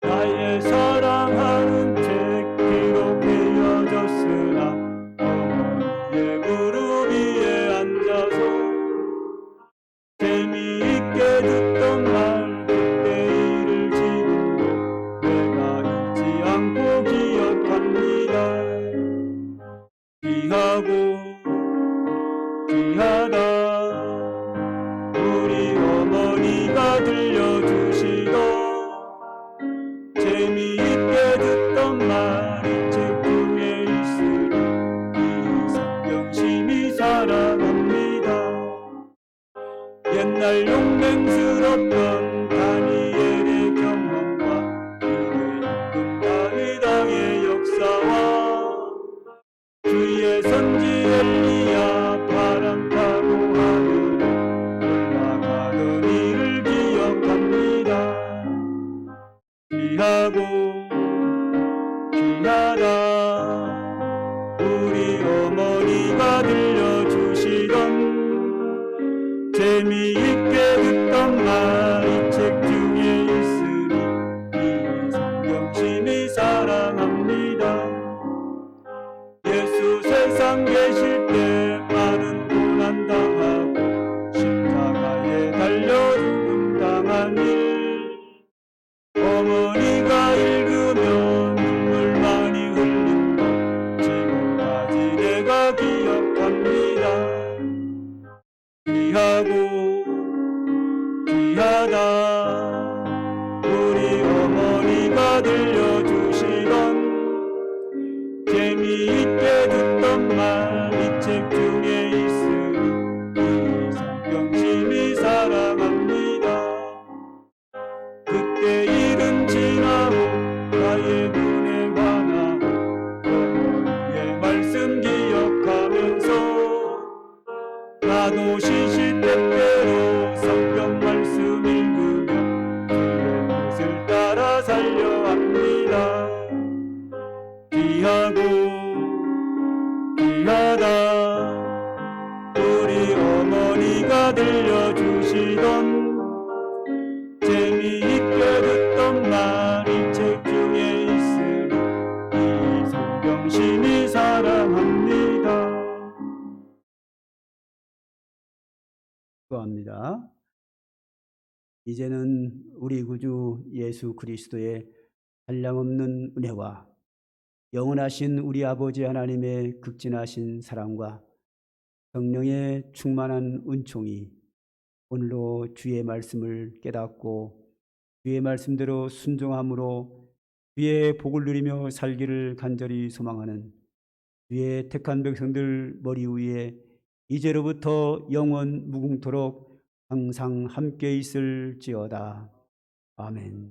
나의 사랑하는 책 기록되어졌으나 어머니의 무릎 위에 앉아서 재미있게 듣던 말 그때 일을 지금도 내가 잊지 않고 기억합니다. 귀하고 귀하다 우리 어머니가 들려주시던 재미있게 듣던 말이 책 중에 있으니 이 성경 심히 사랑합니다. 옛날 용맹스럽던 다니엘의 경험과 이래 이끈 다윗 왕의 역사와 주의 선지 엘리야 바람 타고 하늘에 올라가던 일을 기억합니다. 귀하고 귀하다 우리 어머니가 들려주시던 재미있게 듣던 말 이 책 중에 있으니 이 성경 심히 사랑합니다. 예수 세상 계실 때 많은 고난 당하고 십자가에 재미있게 듣던 말 이 책 중에 있으니 이 성경 심히 사랑합니다. 그때 일은 지나고 나의 눈에 환하고 어머니의 말씀 기억하면서 나도 시시때때로 성경 말씀 읽으며 주의 뜻을 따라 살려 합니다. 귀하고 귀하다 우리 어머니가 들려주시던 재미있게 듣던 말 이 책 중에 있으니 이 성경 심히 사랑합니다. 기도합니다. 이제는 우리 구주 예수 그리스도의 한량없는 은혜와 영원하신 우리 아버지 하나님의 극진하신 사랑과 성령의 충만한 은총이 오늘로 주의 말씀을 깨닫고 주의 말씀대로 순종함으로 주의 복을 누리며 살기를 간절히 소망하는 주의 택한 백성들 머리 위에 이제로부터 영원 무궁토록 항상 함께 있을지어다. 아멘.